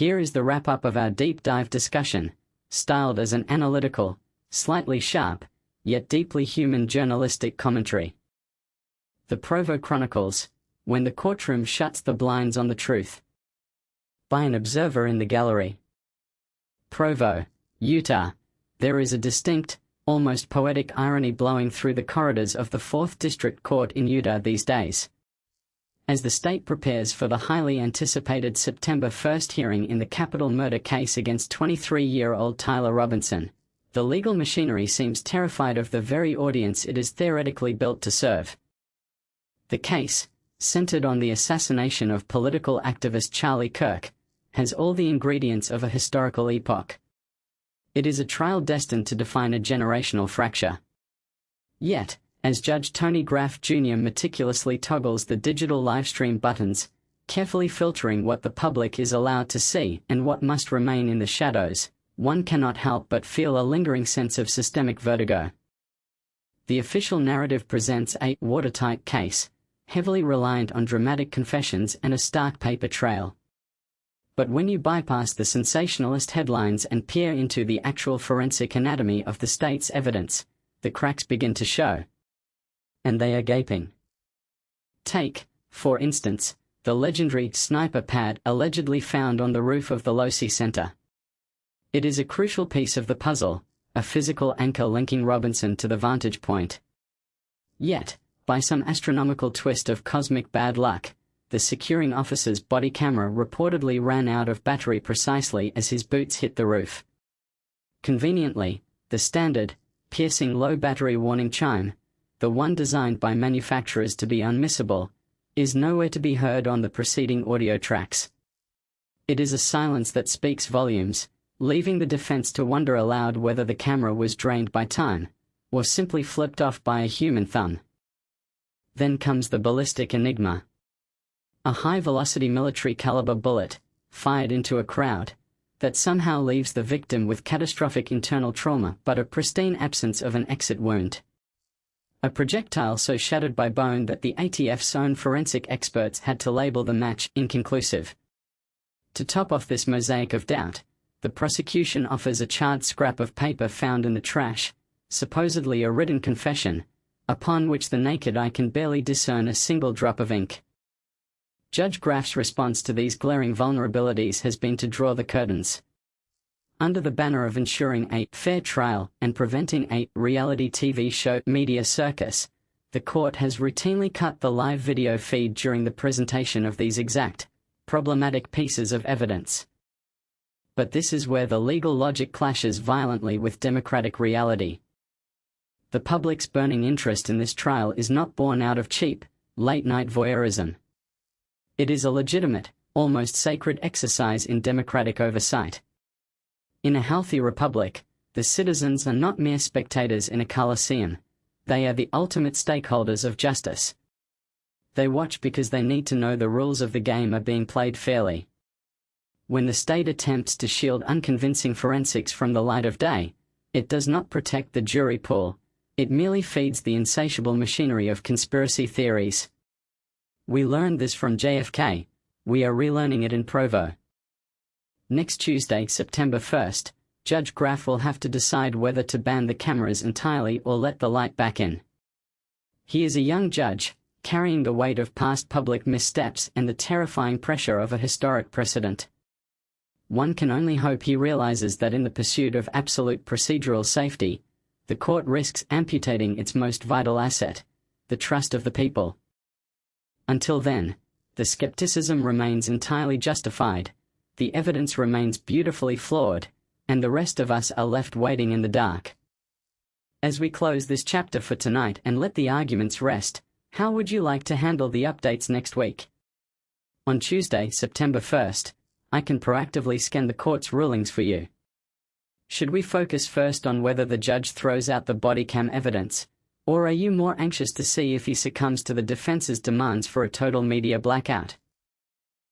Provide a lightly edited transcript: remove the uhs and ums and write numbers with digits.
Here is the wrap-up of our deep dive discussion, styled as an analytical, slightly sharp, yet deeply human journalistic commentary. The Provo Chronicles, when the courtroom shuts the blinds on the truth. By an observer in the gallery. Provo, Utah. There is a distinct, almost poetic irony blowing through the corridors of the 4th District Court in Utah these days. As the state prepares for the highly anticipated September 1st hearing in the capital murder case against 23-year-old Tyler Robinson, the legal machinery seems terrified of the very audience it is theoretically built to serve. The case, centered on the assassination of political activist Charlie Kirk, has all the ingredients of a historical epoch. It is a trial destined to define a generational fracture. Yet, as Judge Tony Graff Jr. meticulously toggles the digital livestream buttons, carefully filtering what the public is allowed to see and what must remain in the shadows, one cannot help but feel a lingering sense of systemic vertigo. The official narrative presents a watertight case, heavily reliant on dramatic confessions and a stark paper trail. But when you bypass the sensationalist headlines and peer into the actual forensic anatomy of the state's evidence, the cracks begin to show. And they are gaping. Take, for instance, the legendary sniper pad allegedly found on the roof of the Losi Center. It is a crucial piece of the puzzle, a physical anchor linking Robinson to the vantage point. Yet, by some astronomical twist of cosmic bad luck, the securing officer's body camera reportedly ran out of battery precisely as his boots hit the roof. Conveniently, the standard, piercing low battery warning chime, the one designed by manufacturers to be unmissable, is nowhere to be heard on the preceding audio tracks. It is a silence that speaks volumes, leaving the defense to wonder aloud whether the camera was drained by time, or simply flipped off by a human thumb. Then comes the ballistic enigma. A high-velocity military-caliber bullet, fired into a crowd, that somehow leaves the victim with catastrophic internal trauma but a pristine absence of an exit wound. A projectile so shattered by bone that the ATF's own forensic experts had to label the match inconclusive. To top off this mosaic of doubt, the prosecution offers a charred scrap of paper found in the trash, supposedly a written confession, upon which the naked eye can barely discern a single drop of ink. Judge Graff's response to these glaring vulnerabilities has been to draw the curtains. Under the banner of ensuring a fair trial and preventing a reality TV show media circus, the court has routinely cut the live video feed during the presentation of these exact, problematic pieces of evidence. But this is where the legal logic clashes violently with democratic reality. The public's burning interest in this trial is not born out of cheap, late-night voyeurism. It is a legitimate, almost sacred exercise in democratic oversight. In a healthy republic, the citizens are not mere spectators in a coliseum, they are the ultimate stakeholders of justice. They watch because they need to know the rules of the game are being played fairly. When the state attempts to shield unconvincing forensics from the light of day, it does not protect the jury pool, it merely feeds the insatiable machinery of conspiracy theories. We learned this from JFK, we are relearning it in Provo. Next Tuesday, September 1st, Judge Graff will have to decide whether to ban the cameras entirely or let the light back in. He is a young judge, carrying the weight of past public missteps and the terrifying pressure of a historic precedent. One can only hope he realizes that in the pursuit of absolute procedural safety, the court risks amputating its most vital asset, the trust of the people. Until then, the skepticism remains entirely justified, the evidence remains beautifully flawed, and the rest of us are left waiting in the dark. As we close this chapter for tonight and let the arguments rest, how would you like to handle the updates next week? On Tuesday, September 1st, I can proactively scan the court's rulings for you. Should we focus first on whether the judge throws out the body cam evidence, or are you more anxious to see if he succumbs to the defense's demands for a total media blackout?